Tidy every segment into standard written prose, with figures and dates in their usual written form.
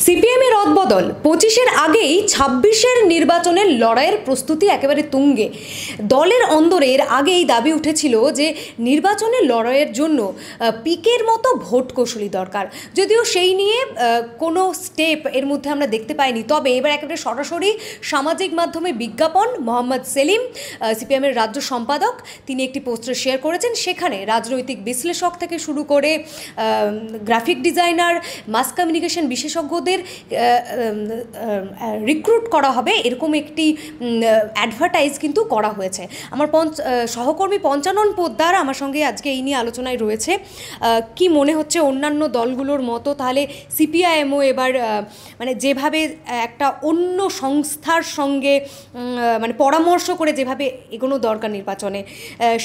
সিপিএমের রদবদল 25-এর আগেই 26-এর নির্বাচনের লড়াইয়ের প্রস্তুতি একেবারে তুঙ্গে। দলের অন্দরের আগেই দাবি উঠেছিল যে নির্বাচনের লড়াইয়ের জন্য পিকের মতো ভোট কৌশলী দরকার, যদিও সেই নিয়ে কোনো স্টেপ এর মধ্যে আমরা দেখতে পাইনি। তবে এবার একেবারে সরাসরি সামাজিক মাধ্যমে বিজ্ঞাপন। মোহাম্মদ সেলিম, সিপিএমের রাজ্য সম্পাদক, তিনি একটি পোস্টার শেয়ার করেছেন। সেখানে রাজনৈতিক বিশ্লেষক থেকে শুরু করে গ্রাফিক ডিজাইনার, মাস কমিউনিকেশন বিশেষজ্ঞদের রিক্রুট করা হবে, এরকম একটি অ্যাডভার্টাইজ কিন্তু করা হয়েছে। আমার সহকর্মী পঞ্চানন পোদ্দার আমার সঙ্গে আজকে এই নিয়ে আলোচনায় রয়েছে। কি মনে হচ্ছে, অন্যান্য দলগুলোর মতো তাহলে সিপিআইএমও এবার মানে যেভাবে একটা অন্য সংস্থার সঙ্গে মানে পরামর্শ করে যেভাবে এগোনো দরকার নির্বাচনে,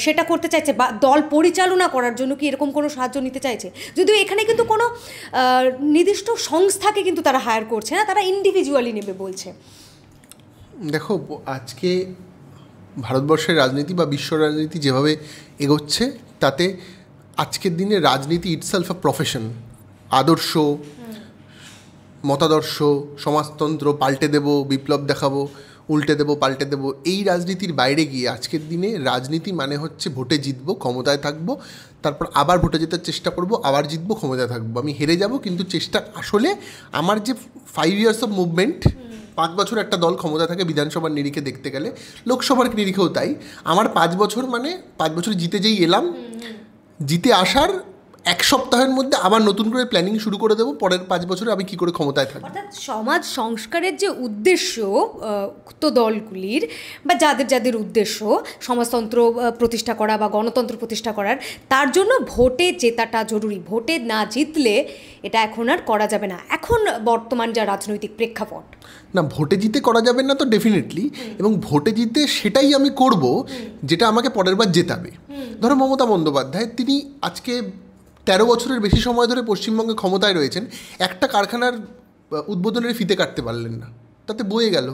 সেটা করতে চাইছে, বা দল পরিচালনা করার জন্য কি এরকম কোনো সাহায্য নিতে চাইছে? যদিও এখানে কিন্তু কোনো নির্দিষ্ট সংস্থাকে কিন্তু তারা হায়ার করছে না, তারা ইন্ডিভিজুয়ালি নেবে বলছে। দেখো, আজকে ভারতবর্ষের রাজনীতি বা বিশ্ব রাজনীতি যেভাবে এগোচ্ছে, তাতে আজকের দিনে রাজনীতি ইটসেলফ আ প্রফেশন। আদর্শ, মতাদর্শ, সমাজতন্ত্র পাল্টে দেব, বিপ্লব দেখাবো, উল্টে দেবো, পাল্টে দেবো, এই রাজনীতির বাইরে গিয়ে আজকের দিনে রাজনীতি মানে হচ্ছে ভোটে জিতবো, ক্ষমতায় থাকবো, তারপর আবার ভোটে জেতার চেষ্টা করবো, আবার জিতবো, ক্ষমতায় থাকবো। আমি হেরে যাব কিন্তু চেষ্টা, আসলে আমার যে 5 years অফ মুভমেন্ট, 5 বছর একটা দল ক্ষমতা থাকে বিধানসভার নিরিখে দেখতে গেলে, লোকসভার নিরিখেও তাই। আমার 5 বছর মানে 5 বছর জিতে যেই এলাম, জিতে আসার 1 সপ্তাহের মধ্যে আবার নতুন করে প্ল্যানিং শুরু করে দেবো পরের 5 বছরে আমি কী করে ক্ষমতায় থাকবো। অর্থাৎ সমাজ সংস্কারের যে উদ্দেশ্য তো দলগুলির, বা যাদের যাদের উদ্দেশ্য সমাজতন্ত্র প্রতিষ্ঠা করা বা গণতন্ত্র প্রতিষ্ঠা করার, তার জন্য ভোটে জেতাটা জরুরি। ভোটে না জিতলে এটা এখন আর করা যাবে না, এখন বর্তমান যা রাজনৈতিক প্রেক্ষাপট। না, ভোটে জিতে করা যাবে না তো ডেফিনেটলি, এবং ভোটে জিতে সেটাই আমি করব যেটা আমাকে পরের বার জেতাবে। ধরো মমতা বন্দ্যোপাধ্যায়, তিনি আজকে 13 বছরের বেশি সময় ধরে পশ্চিমবঙ্গে ক্ষমতায় রয়েছেন, একটা কারখানার উদ্বোধনের ফিতে কাটতে পারলেন না, তাতে বয়ে গেল।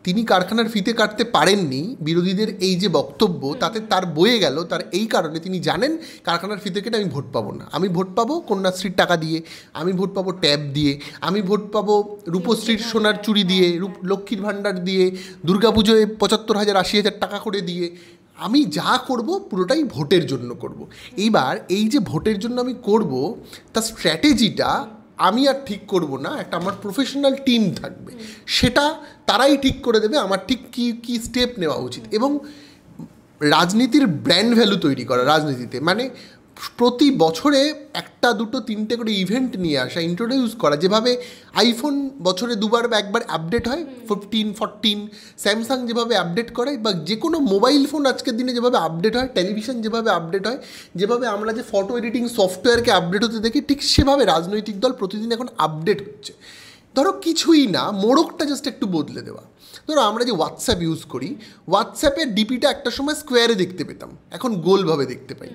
তিনি কারখানার ফিতে কাটতে পারেননি, বিরোধীদের এই যে বক্তব্য, তাতে তার বয়ে গেল। তার এই কারণে তিনি জানেন কারখানার ফিতে কেটে আমি ভোট পাবো না। আমি ভোট পাবো কন্যাশ্রীর টাকা দিয়ে, আমি ভোট পাবো ট্যাব দিয়ে, আমি ভোট পাবো রূপশ্রীর সোনার চুড়ি দিয়ে, লক্ষ্মীর ভাণ্ডার দিয়ে, দুর্গাপুজোয় 75,000 80,000 টাকা করে দিয়ে। আমি যা করব পুরোটাই ভোটের জন্য করব। এইবার এই যে ভোটের জন্য আমি করব, তার স্ট্র্যাটেজিটা আমি আর ঠিক করব না, একটা আমার প্রফেশনাল টিম থাকবে, সেটা তারাই ঠিক করে দেবে আমার ঠিক কী কী স্টেপ নেওয়া উচিত। এবং রাজনীতির ব্র্যান্ড ভ্যালু তৈরি করা, রাজনীতিতে মানে প্রতি বছরে 1, 2, 3টে করে ইভেন্ট নিয়ে আসা, ইন্ট্রোডিউস করা। যেভাবে আইফোন বছরে 2বার বা 1বার আপডেট হয়, 15, 14, স্যামসাং যেভাবে আপডেট করে, বা যে কোনো মোবাইল ফোন আজকের দিনে যেভাবে আপডেট হয়, টেলিভিশন যেভাবে আপডেট হয়, যেভাবে আমরা যে ফটো এডিটিং সফটওয়্যারকে আপডেট হতে দেখি, ঠিক সেভাবে রাজনৈতিক দল প্রতিদিন এখন আপডেট হচ্ছে। ধরো কিছুই না, মোড়কটা জাস্ট একটু বদলে দেওয়া। ধরো আমরা যে হোয়াটসঅ্যাপ ইউজ করি, হোয়াটসঅ্যাপের ডিপিটা একটা সময় স্কোয়ারে দেখতে পেতাম, এখন গোলভাবে দেখতে পাই।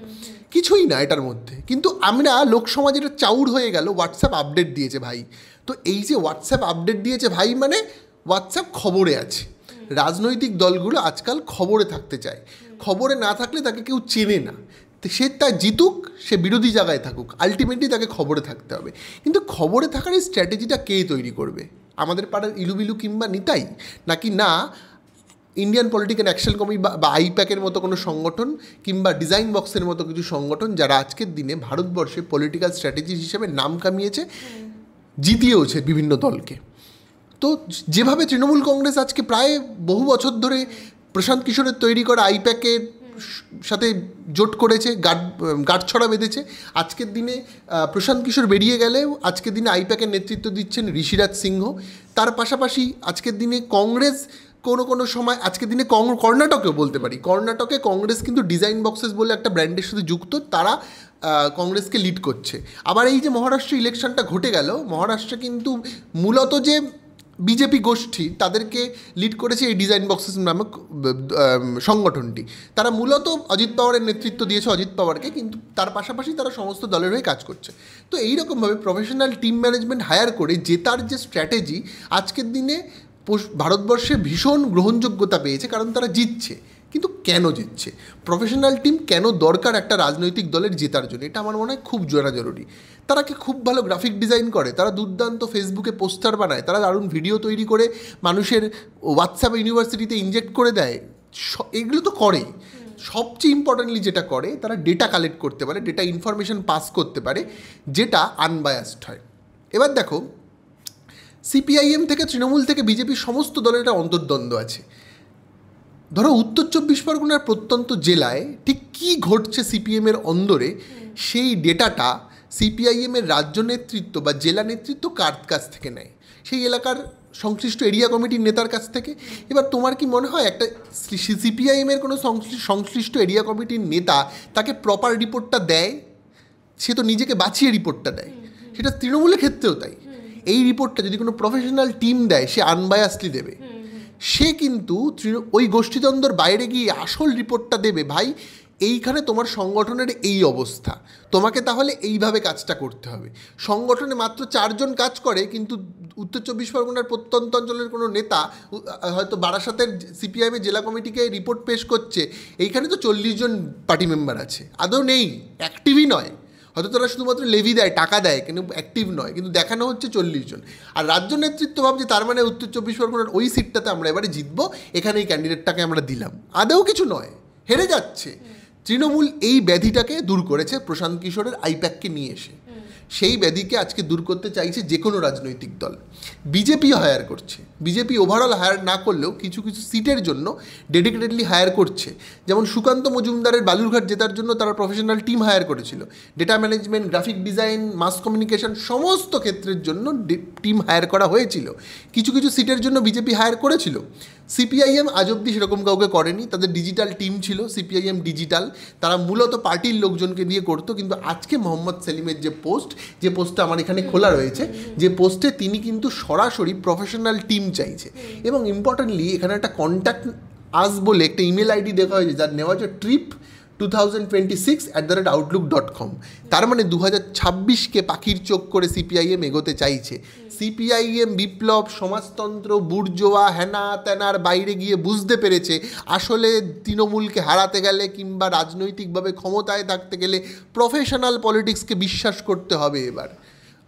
কিছুই না এটার মধ্যে, কিন্তু আমরা লোকসমাজে এটা চাউর হয়ে গেল, হোয়াটসঅ্যাপ আপডেট দিয়েছে ভাই। তো এই যে হোয়াটসঅ্যাপ আপডেট দিয়েছে ভাই, মানে হোয়াটসঅ্যাপ খবরে আছে। রাজনৈতিক দলগুলো আজকাল খবরে থাকতে চায়, খবরে না থাকলে তাকে কেউ চেনে না। সে তা জিতুক, সে বিরোধী জায়গায় থাকুক, আলটিমেটলি তাকে খবরে থাকতে হবে। কিন্তু খবরে থাকার এই স্ট্র্যাটেজিটা কে তৈরি করবে? আমাদের পাড়ার ইলুবিলু কিংবা নিতাই, নাকি না ইন্ডিয়ান পলিটিক্যাল অ্যাকশন কমিটি বা আইপ্যাকের মতো কোনো সংগঠন, কিংবা ডিজাইন বক্সের মতো কিছু সংগঠন, যারা আজকের দিনে ভারতবর্ষে পলিটিক্যাল স্ট্র্যাটেজি হিসেবে নাম কামিয়েছে, জিতিয়েওছে বিভিন্ন দলকে। তো যেভাবে তৃণমূল কংগ্রেস আজকে প্রায় বহু বছর ধরে প্রশান্ত কিশোরের তৈরি করা আইপ্যাকের সাথে জোট করেছে, গাঁটছড়া বেঁধেছে, আজকের দিনে প্রশান্ত কিশোর বেরিয়ে গেলেও আজকের দিনে আইপ্যাকের নেতৃত্ব দিচ্ছেন ঋষিরাজ সিংহ। তার পাশাপাশি আজকের দিনে কংগ্রেস কোনো সময়, আজকের দিনে কর্ণাটকেও বলতে পারি, কর্ণাটকে কংগ্রেস কিন্তু ডিজাইন বক্সেস বলে একটা ব্র্যান্ডের সাথে যুক্ত, তারা কংগ্রেসকে লিড করছে। আবার এই যে মহারাষ্ট্র ইলেকশনটা ঘটে গেল, মহারাষ্ট্রে কিন্তু মূলত যে বিজেপি গোষ্ঠী, তাদেরকে লিড করেছে এই ডিজাইন বক্সেস নামক সংগঠনটি। তারা মূলত অজিত পাওয়ারের নেতৃত্ব দিয়েছে, অজিত পাওয়ারকে, কিন্তু তার পাশাপাশি তারা সমস্ত দলের হয়ে কাজ করছে। তো এইরকমভাবে প্রফেশনাল টিম ম্যানেজমেন্ট হায়ার করে জেতার যে স্ট্র্যাটেজি আজকের দিনে ভারতবর্ষে ভীষণ গ্রহণযোগ্যতা পেয়েছে, কারণ তারা জিতছে। কিন্তু কেন জিতছে, প্রফেশনাল টিম কেন দরকার একটা রাজনৈতিক দলের জেতার জন্য, এটা আমার মনে হয় খুব জরুরি। তারা কি খুব ভালো গ্রাফিক ডিজাইন করে, তারা দুর্দান্ত ফেসবুকে পোস্টার বানায়, তারা দারুণ ভিডিও তৈরি করে মানুষের হোয়াটসঅ্যাপ ইউনিভার্সিটিতে ইনজেক্ট করে দেয়, এগুলো তো করে। সবচেয়ে ইম্পর্টেন্টলি যেটা করে, তারা ডেটা কালেক্ট করতে পারে, ডেটা ইনফরমেশন পাস করতে পারে, যেটা আনবায়াসড হয়। এবার দেখো, সিপিআইএম থেকে তৃণমূল থেকে বিজেপির সমস্ত দলের একটা অন্তর্দ্বন্দ্ব আছে। ধরো উত্তর 24 পরগনার প্রত্যন্ত জেলায় ঠিক কী ঘটছে সিপিএমের অন্দরে, সেই ডেটাটা সিপিআইএমের রাজ্য নেতৃত্ব বা জেলা নেতৃত্ব কার কাছ থেকে নেয়, সেই এলাকার সংশ্লিষ্ট এরিয়া কমিটির নেতার কাছ থেকে। এবার তোমার কি মনে হয় একটা সিপিআইএমের কোনো সংশ্লিষ্ট এরিয়া কমিটির নেতা তাকে প্রপার রিপোর্টটা দেয়? সে তো নিজেকে বাঁচিয়ে রিপোর্টটা দেয়। সেটা তৃণমূলের ক্ষেত্রেও তাই। এই রিপোর্টটা যদি কোনো প্রফেশনাল টিম দেয়, সে আনবায়াসলি দেবে। সে কিন্তু ওই গোষ্ঠীদ্বন্দ্বর বাইরে গিয়ে আসল রিপোর্টটা দেবে, ভাই এইখানে তোমার সংগঠনের এই অবস্থা, তোমাকে তাহলে এইভাবে কাজটা করতে হবে। সংগঠনে মাত্র 4 জন কাজ করে, কিন্তু উত্তর 24 পরগনার প্রত্যন্ত অঞ্চলের কোনো নেতা হয়তো বারাসাতের সিপিআইএমের জেলা কমিটিকে রিপোর্ট পেশ করছে, এইখানে তো 40 জন পার্টি মেম্বার আছে, আদৌ নেই, অ্যাক্টিভই নয়। হয়তো তারা শুধুমাত্র লেভি দেয়, টাকা দেয়, কিন্তু অ্যাক্টিভ নয়, কিন্তু দেখানো হচ্ছে 40 জন। আর রাজ্য নেতৃত্ব ভাবছে তার মানে উত্তর 24 পরগনার ওই সিটটাতে আমরা এবারে জিতবো, এখানে এই ক্যান্ডিডেটটাকে আমরা দিলাম। আদৌ কিছু নয়, হেরে যাচ্ছে। তৃণমূল এই ব্যাধিটাকে দূর করেছে প্রশান্ত কিশোরের আইপ্যাককে নিয়ে এসে। সেই ব্যাধিকে আজকে দূর করতে চাইছে যে কোনো রাজনৈতিক দল। বিজেপি হায়ার করছে, বিজেপি ওভারঅল হায়ার না করলেও কিছু কিছু সিটের জন্য ডেডিকেটেডলি হায়ার করছে। যেমন সুকান্ত মজুমদারের বালুরঘাট জেতার জন্য তারা প্রফেশনাল টিম হায়ার করেছিল, data management, graphic design, mass communication, সমস্ত ক্ষেত্রের জন্য টিম হায়ার করা হয়েছিল। কিছু কিছু সিটের জন্য বিজেপি হায়ার করেছিল। সিপিআইএম আজ অব্দি সেরকম কাউকে করেনি, তাদের ডিজিটাল টিম ছিল সিপিআইএম ডিজিটাল, তারা মূলত পার্টির লোকজনকে দিয়ে করতো। কিন্তু আজকে মোহাম্মদ সেলিমের যে পোস্টটা আমার এখানে খোলা রয়েছে, যে পোস্টে তিনি কিন্তু সরাসরি প্রফেশনাল টিম চাইছে। এবং ইম্পর্টেন্টলি এখানে একটা কন্ট্যাক্ট আস বলে একটা ইমেল আইডি দেখা হয়েছে, যার নেওয়া হচ্ছে trip2026@outlook.com। তার মানে 2026কে পাখির চোখ করে সিপিআইএম এগোতে চাইছে। সিপিআইএম বিপ্লব, সমাজতন্ত্র, বুর্জোয়া, হেনা তেনার বাইরে গিয়ে বুঝতে পেরেছে আসলে তৃণমূলকে হারাতে গেলে কিংবা রাজনৈতিকভাবে ক্ষমতায় থাকতে গেলে প্রফেশনাল পলিটিক্সকে বিশ্বাস করতে হবে। এবার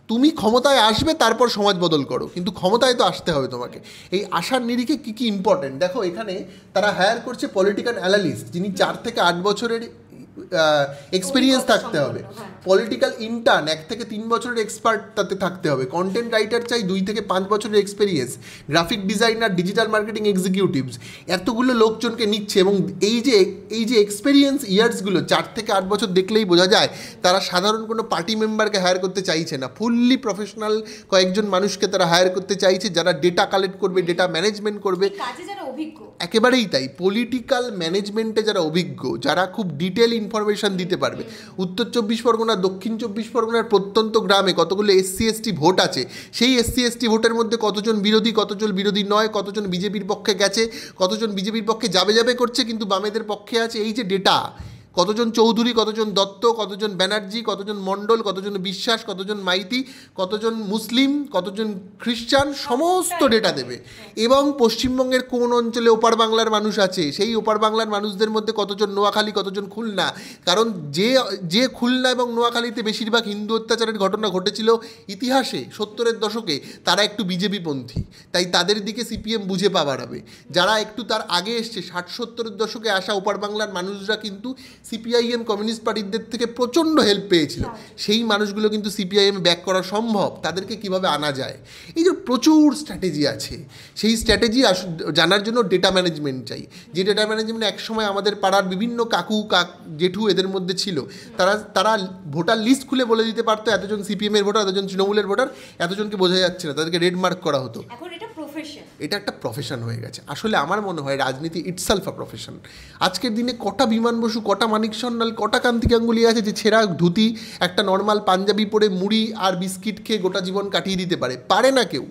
তুমি ক্ষমতায় আসবে, তারপর সমাজ বদল করো, কিন্তু ক্ষমতায় তো আসতে হবে তোমাকে। এই আসার নিরিখে কী কী ইম্পর্টেন্ট দেখো, এখানে তারা হায়ার করছে পলিটিক্যাল অ্যানালিস্ট, যিনি 4 থেকে 8 বছরের এক্সপিরিয়েন্স থাকতে হবে, পলিটিক্যাল ইন্টার্ন 1 থেকে 3 বছরের এক্সপার্ট তাতে থাকতে হবে, কন্টেন্ট রাইটার চাই 2 থেকে 5 বছরের experience, graphic designer, digital marketing executives, এতগুলো লোকজনকে নিচ্ছে। এবং এই যে এক্সপিরিয়েন্স ইয়ার্সগুলো 4 থেকে 8 বছর দেখলেই বোঝা যায় তারা সাধারণ কোনো পার্টি মেম্বারকে হায়ার করতে চাইছে না, ফুললি প্রফেশনাল কয়েকজন মানুষকে তারা হায়ার করতে চাইছে, যারা ডেটা কালেক্ট করবে, ডেটা ম্যানেজমেন্ট করবে, একেবারেই তাই, পলিটিক্যাল ম্যানেজমেন্টে যারা অভিজ্ঞ, যারা খুব ডিটেল ইনফরমেশন দিতে পারবে। উত্তর 24 পরগনা, দক্ষিণ 24 পরগনার প্রত্যন্ত গ্রামে কতগুলো SC/ST ভোট আছে, সেই SC/ST ভোটের মধ্যে কতজন বিরোধী, কতজন বিরোধী নয়, কতজন বিজেপির পক্ষে গেছে, কতজন বিজেপির পক্ষে যাবে করছে কিন্তু বামেদের পক্ষে আছে, এই যে ডেটা, কতজন চৌধুরী, কতজন দত্ত, কতজন ব্যানার্জি, কতজন মণ্ডল, কতজন বিশ্বাস, কতজন মাইতি, কতজন মুসলিম, কতজন খ্রিস্টান, সমস্ত ডেটা দেবে। এবং পশ্চিমবঙ্গের কোন অঞ্চলে ওপার বাংলার মানুষ আছে, সেই ওপার বাংলার মানুষদের মধ্যে কতজন নোয়াখালী, কতজন খুলনা, কারণ যে খুলনা এবং নোয়াখালীতে বেশিরভাগ হিন্দু অত্যাচারের ঘটনা ঘটেছিল ইতিহাসে 70-এর দশকে, তারা একটু বিজেপিপন্থী, তাই তাদের দিকে সিপিএম বুঝে পা বাড়াবে। যারা একটু তার আগে এসছে 60-70-এর দশকে আসা ওপার বাংলার মানুষরা কিন্তু সিপিআইএম কমিউনিস্ট পার্টিদের থেকে প্রচণ্ড হেল্প পেয়েছিল, সেই মানুষগুলো কিন্তু সিপিআইএম ব্যাক করা সম্ভব, তাদেরকে কিভাবে আনা যায়, এই যে প্রচুর স্ট্র্যাটেজি আছে। সেই স্ট্র্যাটেজি জানার জন্য ডেটা ম্যানেজমেন্ট চাই, যে ডেটা ম্যানেজমেন্ট একসময় আমাদের পাড়ার বিভিন্ন কাকু জেঠু এদের মধ্যে ছিল, তারা ভোটার লিস্ট খুলে বলে দিতে পারতো এতজন সিপিএমের ভোটার, এতজন তৃণমূলের ভোটার, এতজনকে বোঝা যাচ্ছে না, তাদেরকে রেড মার্ক করা হতো। এটা একটা প্রফেশন হয়ে গেছে। আসলে আমার মনে হয় রাজনীতি ইটসেলফ আ প্রফেশন। আজকের দিনে কটা বিমান বসু, কটা মানিক সান্যাল, কটা কান্তি গাঙ্গুলি আছে যে ছেঁড়া ধুতি, একটা নর্মাল পাঞ্জাবি পরে মুড়ি আর বিস্কিট খেয়ে গোটা জীবন কাটিয়ে দিতে পারে না কেউ।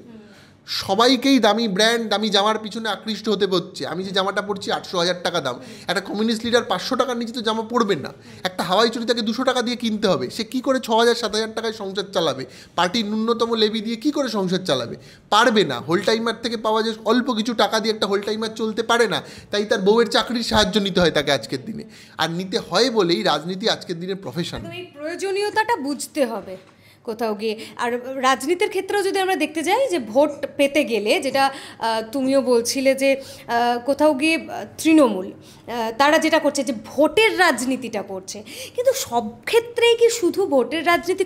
সবাইকেই দামি ব্র্যান্ড, দামি জামার পিছনে আকৃষ্ট হতে হচ্ছে। আমি যে জামাটা পরছি 800,000 টাকা দাম, একটা কমিউনিস্ট লিডার 500 টাকার নিচে তো জামা পরবে না। একটা হাওয়াই চুড়ি তাকে 200 টাকা দিয়ে কিনতে হবে। সে কী করে 6,000-7,000 টাকায় সংসার চালাবে? পার্টির ন্যূনতম লেভি দিয়ে কী করে সংসার চালাবে? পারবে না। হোল টাইমার থেকে পাওয়া যে অল্প কিছু টাকা দিয়ে একটা হোল টাইমার চলতে পারে না, তাই তার বউয়ের চাকরির সাহায্য নিতে হয় তাকে আজকের দিনে। আর নিতে হয় বলেই রাজনীতি আজকের দিনের প্রফেশন। তো এই প্রয়োজনীয়তাটা বুঝতে হবে কোথাও গিয়ে। আর রাজনীতির ক্ষেত্রেও যদি আমরা দেখতে যাই যে ভোট পেতে গেলে, যেটা তুমিও বলছিলে যে কোথাও গিয়ে তৃণমূল তারা যেটা করছে যে ভোটের রাজনীতিটা করছে, কিন্তু সব ক্ষেত্রেই কি শুধু ভোটের রাজনীতি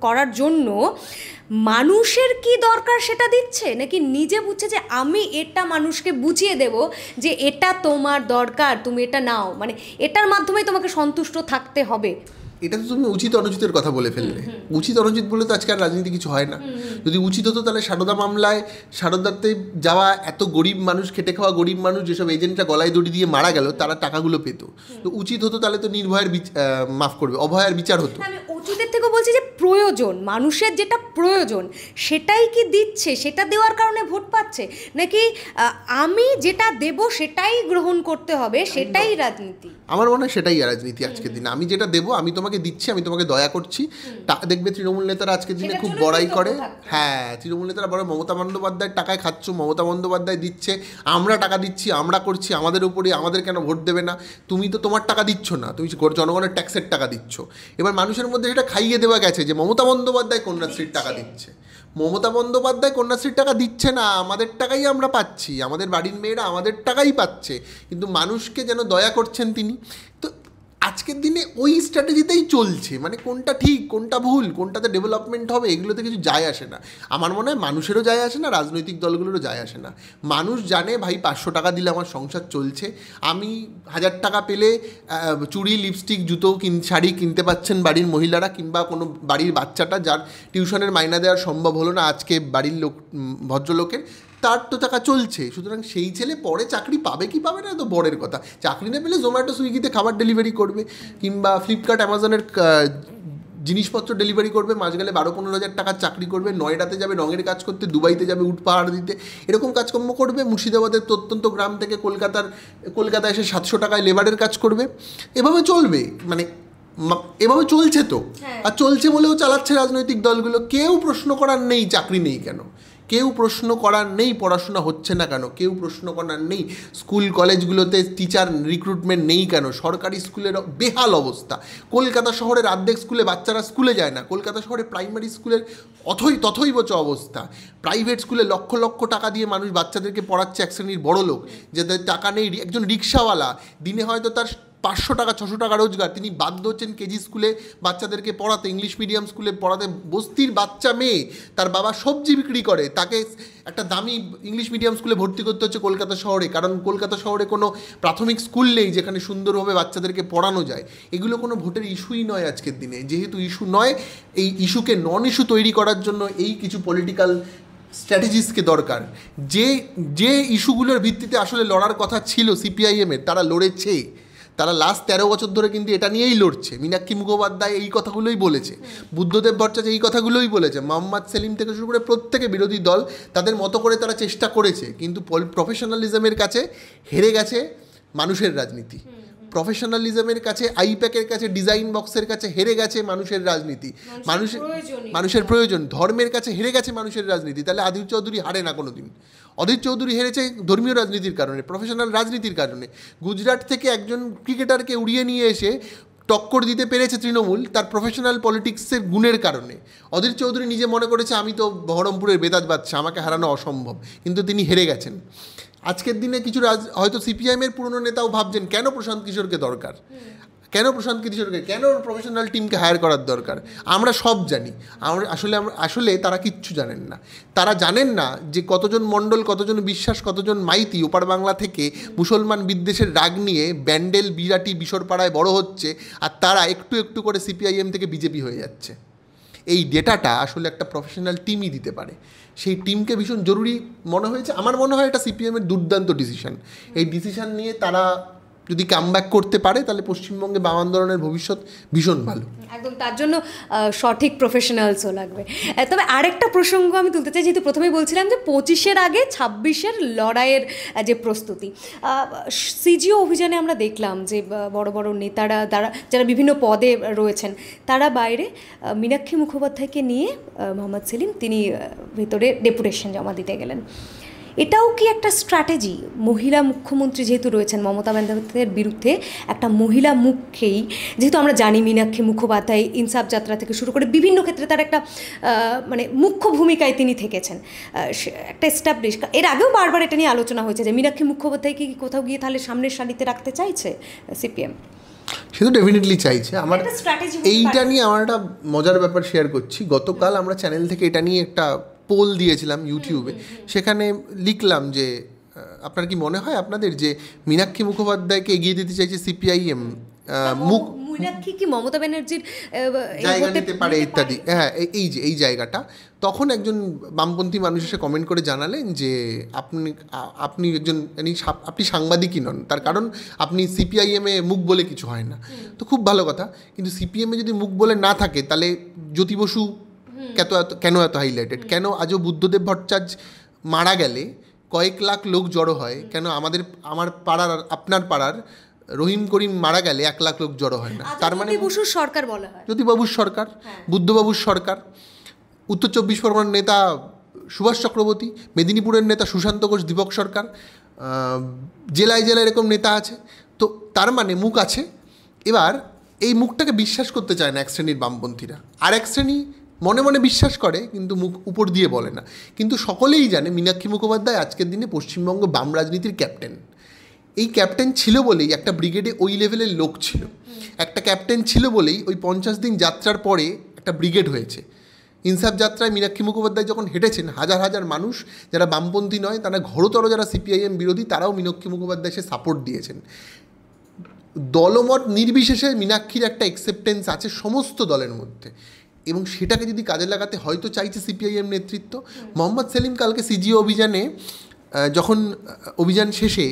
করার জন্য মানুষের কি দরকার সেটা দিচ্ছে, নাকি নিজে বুঝছে যে আমি এটা মানুষকে বুঝিয়ে দেব যে এটা তোমার দরকার, তুমি এটা নাও, মানে এটার মাধ্যমে তোমাকে সন্তুষ্ট থাকতে হবে? এটা তো তুমি উচিত অনুচিতের কথা বলে ফেললে। উচিত অনুচিত বলে তো আজকে আর রাজনীতি কিছু হয় না। যদি উচিত হতো তাহলে সারদা মামলায় সারদাতে যাওয়া এত গরিব মানুষ, খেটে খাওয়া গরিব মানুষ, যেসব এজেন্টরা গলায় দড়ি দিয়ে মারা গেল, তারা টাকাগুলো পেত। তো উচিত হতো তাহলে তো নির্ভয়ের মাফ করবে, অভয়ের বিচার হতো। আমি উচিতের থেকেও বলছি যে প্রয়োজন, মানুষের যেটা প্রয়োজন সেটাই কি দিচ্ছে, সেটা দেওয়ার কারণে ভোট পাচ্ছে, নাকি আমি যেটা দেব সেটাই গ্রহণ করতে হবে, সেটাই রাজনীতি? আমার মনে হয় সেটাই রাজনীতি আজকের দিনে। আমি যেটা দেবো, আমি তোমাকে দিচ্ছি, আমি তোমাকে দয়া করছি। দেখবে তৃণমূল নেতারা আজকের দিনে খুব বড়াই করে। হ্যাঁ, তৃণমূল নেতারা বড়, মমতা বন্দ্যোপাধ্যায়ের টাকায় খাচ্ছ, মমতা বন্দ্যোপাধ্যায় দিচ্ছে, আমরা টাকা দিচ্ছি, আমরা করছি, আমাদের উপরে আমাদের কেন ভোট দেবে না? তুমি তো তোমার টাকা দিচ্ছ না, তুমি জনগণের ট্যাক্সের টাকা দিচ্ছ। এবার মানুষের মধ্যে সেটা খাইয়ে দেওয়া গেছে যে মমতা বন্দ্যোপাধ্যায় কন্যাশ্রীর টাকা দিচ্ছে। মমতা বন্দ্যোপাধ্যায় কন্যাশ্রীর টাকা দিচ্ছে না, আমাদের টাকাই আমরা পাচ্ছি, আমাদের বাড়ির মেয়েরা আমাদের টাকাই পাচ্ছে, কিন্তু মানুষকে যেন দয়া করছেন তিনি। তো আজকের দিনে ওই স্ট্র্যাটেজিতেই চলছে। মানে কোনটা ঠিক, কোনটা ভুল, কোনটাতে ডেভেলপমেন্ট হবে, এগুলোতে কিছু যায় আসে না। আমার মনে হয় মানুষেরও যায় আসে না, রাজনৈতিক দলগুলোরও যায় আসে না। মানুষ জানে ভাই 500 টাকা দিলে আমার সংসার চলছে, আমি 1000 টাকা পেলে চুড়ি, লিপস্টিক, জুতো, শাড়ি কিনতে পাচ্ছেন বাড়ির মহিলারা, কিংবা কোনো বাড়ির বাচ্চাটা যার টিউশনের মাইনা দেওয়ার সম্ভব হলো না আজকে বাড়ির লোক, ভদ্রলোকের, তার তো টাকা চলছে। সুতরাং সেই ছেলে পরে চাকরি পাবে কি পাবে না তো বড়ের কথা। চাকরি না পেলে জোম্যাটো, সুইগিতে খাবার ডেলিভারি করবে, কিংবা ফ্লিপকার্ট, অ্যামাজনের জিনিসপত্র ডেলিভারি করবে, মাস গেলে 12-15 হাজার টাকার চাকরি করবে, নয়ডাতে যাবে রঙের কাজ করতে, দুবাইতে যাবে উট পাহাড় দিতে, এরকম কাজকর্ম করবে। মুর্শিদাবাদের প্রত্যন্ত গ্রাম থেকে কলকাতায় এসে 700 টাকায় লেবারের কাজ করবে। এভাবে চলবে, মানে এভাবে চলছে তো। আর চলছে বলেও চালাচ্ছে রাজনৈতিক দলগুলো। কেউ প্রশ্ন করার নেই চাকরি নেই কেন, কেউ প্রশ্ন করার নেই পড়াশোনা হচ্ছে না কেন, কেউ প্রশ্ন করার নেই স্কুল কলেজগুলোতে টিচার রিক্রুটমেন্ট নেই কেন, সরকারি স্কুলের বেহাল অবস্থা। কলকাতা শহরের অর্ধেক স্কুলে বাচ্চারা স্কুলে যায় না। কলকাতা শহরে প্রাইমারি স্কুলের তথৈবচ অবস্থা। প্রাইভেট স্কুলে লক্ষ লক্ষ টাকা দিয়ে মানুষ বাচ্চাদেরকে পড়াচ্ছে, এক শ্রেণীর বড় লোক, যাদের টাকা নেই। একজন রিক্সাওয়ালা দিনে হয়তো তার 500 টাকা 600 টাকা রোজগার, তিনি বাধ্য হচ্ছেন কেজি স্কুলে বাচ্চাদেরকে পড়াতে, ইংলিশ মিডিয়াম স্কুলে পড়াতে। বস্তির বাচ্চা মেয়ে, তার বাবা সবজি বিক্রি করে, তাকে একটা দামি ইংলিশ মিডিয়াম স্কুলে ভর্তি করতে হচ্ছে কলকাতা শহরে, কারণ কলকাতা শহরে কোনো প্রাথমিক স্কুল নেই যেখানে সুন্দরভাবে বাচ্চাদেরকে পড়ানো যায়। এগুলো কোনো ভোটের ইস্যুই নয় আজকের দিনে। যেহেতু ইস্যু নয়, এই ইস্যুকে নন ইস্যু তৈরি করার জন্য এই কিছু পলিটিক্যাল স্ট্র্যাটেজিসকে দরকার। যে ইস্যুগুলোর ভিত্তিতে আসলে লড়ার কথা ছিল সিপিআইএমের, তারা লড়েছে। তারা লাস্ট 13 বছর ধরে কিন্তু এটা নিয়েই লড়ছে। মীনাক্ষী মুখোপাধ্যায় এই কথাগুলোই বলেছে, বুদ্ধদেব ভট্টাচার্য এই কথাগুলোই বলেছে, মোহাম্মদ সেলিম থেকে শুরু করে প্রত্যেকে বিরোধী দল তাদের মতো করে তারা চেষ্টা করেছে, কিন্তু প্রফেশনালিজমের কাছে হেরে গেছে মানুষের রাজনীতি। প্রফেশনালিজমের কাছে, আইপ্যাকের কাছে, ডিজাইন বক্সের কাছে হেরে গেছে মানুষের রাজনীতি। মানুষের প্রয়োজন, ধর্মের কাছে হেরে গেছে মানুষের রাজনীতি। তাহলে অধীর চৌধুরী হারে না কোনো দিন। অধীর চৌধুরী হেরেছে ধর্মীয় রাজনীতির কারণে, প্রফেশনাল রাজনীতির কারণে। গুজরাট থেকে একজন ক্রিকেটারকে উড়িয়ে নিয়ে এসে টক্কর দিতে পেরেছে তৃণমূল তার প্রফেশনাল পলিটিক্সের গুণের কারণে। অধীর চৌধুরী নিজে মনে করেছে আমি তো বহরমপুরের বেতাজ বাদশা, আমাকে হারানো অসম্ভব, কিন্তু তিনি হেরে গেছেন। আজকের দিনে কিছু হয়তো সিপিআইএমের পুরনো নেতাও ভাবছেন কেন প্রশান্ত কিশোরকে দরকার, কেন প্রশান্ত কিশোরকে, কেন প্রফেশনাল টিমকে হায়ার করার দরকার। আমরা সব জানি, আসলে তারা কিচ্ছু জানেন না। তারা জানেন না যে কতজন মণ্ডল, কতজন বিশ্বাস, কতজন মাইতি ওপার বাংলা থেকে মুসলমান বিদ্বেষের রাগ নিয়ে ব্যান্ডেল, বিরাটি, বিশরপাড়ায় বড় হচ্ছে, আর তারা একটু একটু করে সিপিআইএম থেকে বিজেপি হয়ে যাচ্ছে। এই ডেটাটা আসলে একটা প্রফেশনাল টিমই দিতে পারে। সেই টিমকে ভীষণ জরুরি মনে হয়েছে। আমার মনে হয় এটা সিপিএমের দুর্দান্ত ডিসিশন। এই ডিসিশন নিয়ে তারা যদি কামব্যাক করতে পারে তাহলে পশ্চিমবঙ্গে বাম আন্দোলনের ভবিষ্যৎ ভীষণ ভালো। একদম, তার জন্য সঠিক প্রফেশনালসও লাগবে। তবে আরেকটা প্রসঙ্গ আমি তুলতে চাই, যেহেতু প্রথমেই বলছিলাম যে 25-এর আগে 26-এর লড়াইয়ের যে প্রস্তুতি, সিজিও অভিযানে আমরা দেখলাম যে বড় বড় নেতারা যারা বিভিন্ন পদে রয়েছেন তারা বাইরে, মীনাক্ষী মুখোপাধ্যায়কে নিয়ে মোহাম্মদ সেলিম তিনি ভেতরে ডেপুটেশন জমা দিতে গেলেন। এটাও কি একটা স্ট্র্যাটেজি? মহিলা মুখ্যমন্ত্রী যেহেতু রয়েছেন, মমতা বন্দ্যোপাধ্যায়ের বিরুদ্ধে একটা মহিলা মুখকেই, যেহেতু আমরা জানি মীনাক্ষী মুখোপাধ্যায় ইনসাফ যাত্রা থেকে শুরু করে বিভিন্ন ক্ষেত্রে তার একটা মানে মুখ্য ভূমিকায় তিনি থেকেছেন, একটা এস্টাবলিশ। এর আগেও বারবার এটা নিয়ে আলোচনা হয়েছে যে মীনাক্ষী মুখোপাধ্যায়কে কি কোথাও গিয়ে তাহলে সামনের সারিতে রাখতে চাইছে সিপিএম? সে তো ডেফিনেটলি চাইছে। আমার এইটা নিয়ে আমার একটা মজার ব্যাপার শেয়ার করছি। গতকাল আমরা চ্যানেল থেকে এটা নিয়ে একটা পোল দিয়েছিলাম ইউটিউবে, সেখানে লিখলাম যে আপনার কি মনে হয় আপনাদের যে মীনাক্ষী মুখোপাধ্যায়কে এগিয়ে দিতে চাইছে সিপিআইএম, মীনাক্ষী কি মমতা ব্যানার্জির জায়গা নিতে পারে ইত্যাদি? হ্যাঁ, এই জায়গাটা। তখন একজন বামপন্থী মানুষ এসে কমেন্ট করে জানালেন যে আপনি একজন আপনি সাংবাদিকই নন, তার কারণ আপনি সিপিআইএমে মুখ বলে কিছু হয় না। তো খুব ভালো কথা, কিন্তু সিপিএমে যদি মুখ বলে না থাকে তাহলে জ্যোতি বসু কেন এত হাইলাইটেড? কেন আজও বুদ্ধদেব ভট্টাচার্য মারা গেলে কয়েক লাখ লোক জড়ো হয়, কেন আমার পাড়ার আপনার পাড়ার রহিম করিম মারা গেলে 1 লাখ লোক জড়ো হয় না? তার মানে বসুর সরকার বলা হয়, জ্যোতিবাবুর সরকার, বুদ্ধবাবুর সরকার, উত্তর 24 পরগনার নেতা সুভাষ চক্রবর্তী, মেদিনীপুরের নেতা সুশান্ত ঘোষ, দীপক সরকার, জেলায় জেলায় এরকম নেতা আছে। তো তার মানে মুখ আছে। এবার এই মুখটাকে বিশ্বাস করতে চায় না এক শ্রেণীর বামপন্থীরা, আর এক শ্রেণী মনে মনে বিশ্বাস করে কিন্তু মুখ উপর দিয়ে বলে না। কিন্তু সকলেই জানে মীনাক্ষী মুখোপাধ্যায় আজকের দিনে পশ্চিমবঙ্গ বাম রাজনীতির ক্যাপ্টেন। এই ক্যাপ্টেন ছিল বলেই একটা ব্রিগেডে ওই লেভেলের লোক ছিল, একটা ক্যাপ্টেন ছিল বলেই ওই 50 দিন যাত্রার পরে একটা ব্রিগেড হয়েছে। ইনসাফ যাত্রায় মীনাক্ষী মুখোপাধ্যায় যখন হেঁটেছেন, হাজার হাজার মানুষ যারা বামপন্থী নয়, তারা ঘোরতর যারা সিপিআইএম বিরোধী, তারাও মীনাক্ষী মুখোপাধ্যায় সে সাপোর্ট দিয়েছেন। দলমত নির্বিশেষে মীনাক্ষীর একটা অ্যাকসেপ্টেন্স আছে সমস্ত দলের মধ্যে, এবং সেটাকে যদি কাজে লাগাতে হয়তো চাইছে সিপিআইএম নেতৃত্ব। মোহাম্মদ সেলিম কালকে সিজিও অভিযানে যখন অভিযান শেষে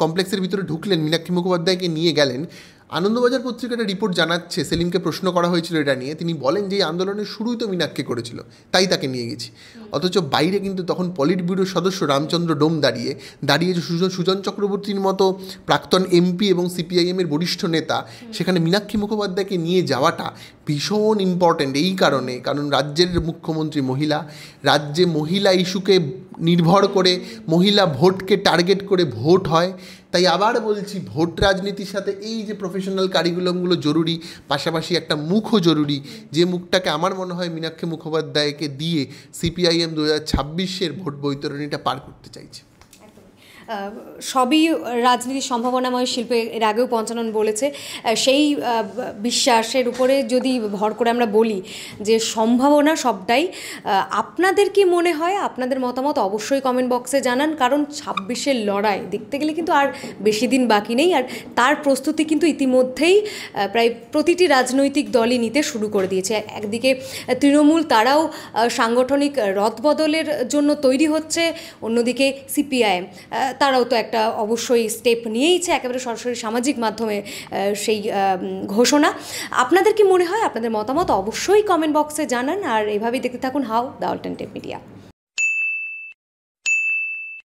কমপ্লেক্সের ভিতরে ঢুকলেন, মীনাক্ষী মুখোপাধ্যায়কে নিয়ে গেলেন। আনন্দবাজার পত্রিকাটা রিপোর্ট জানাচ্ছে, সেলিমকে প্রশ্ন করা হয়েছিল এটা নিয়ে, তিনি বলেন যে এই আন্দোলনের শুরুই তো মীনাক্ষী করেছিল, তাই তাকে নিয়ে গেছি। অথচ বাইরে কিন্তু তখন পলিট ব্যুরোর সদস্য রামচন্দ্র ডোম দাঁড়িয়ে যে সুজন চক্রবর্তীর মতো প্রাক্তন এমপি এবং সিপিআইএমের বরিষ্ঠ নেতা, সেখানে মীনাক্ষী মুখোপাধ্যায়কে নিয়ে যাওয়াটা ভীষণ ইম্পর্ট্যান্ট। এই কারণ রাজ্যের মুখ্যমন্ত্রী মহিলা, রাজ্যে মহিলা ইস্যুকে নির্ভর করে, মহিলা ভোটকে টার্গেট করে ভোট হয়। তাই আবার বলছি, ভোট রাজনীতির সাথে এই যে প্রফেশনাল কারিকুলামগুলো জরুরি, পাশাপাশি একটা মুখও জরুরি, যে মুখটাকে আমার মনে হয় মীনাক্ষী মুখোপাধ্যায়কে দিয়ে সিপিআইএম 2026-এর ভোট বৈতরণীটা পার করতে চাইছে। সবই রাজনীতির সম্ভাবনাময় শিল্পে এর আগেও পঞ্চানন বলেছে। সেই বিশ্বাসের উপরে যদি ভর করে আমরা বলি যে সম্ভাবনা সবটাই। আপনাদের কি মনে হয়? আপনাদের মতামত অবশ্যই কমেন্ট বক্সে জানান, কারণ 26-এর লড়াই দেখতে গেলে কিন্তু আর বেশি দিন বাকি নেই, আর তার প্রস্তুতি কিন্তু ইতিমধ্যেই প্রায় প্রতিটি রাজনৈতিক দলই নিতে শুরু করে দিয়েছে। একদিকে তৃণমূল, তারাও সাংগঠনিক রদবদলের জন্য তৈরি হচ্ছে, অন্যদিকে সিপিআইএম তারাও তো একটা অবশ্যই স্টেপ নিয়েইছে, একেবারে সরাসরি সামাজিক মাধ্যমে সেই ঘোষণা। আপনাদের কি মনে হয়? আপনাদের মতামত অবশ্যই কমেন্ট বক্সে জানান, আর এভাবেই দেখতে থাকুন হাউ দ্য অল্টারনেটিভ মিডিয়া।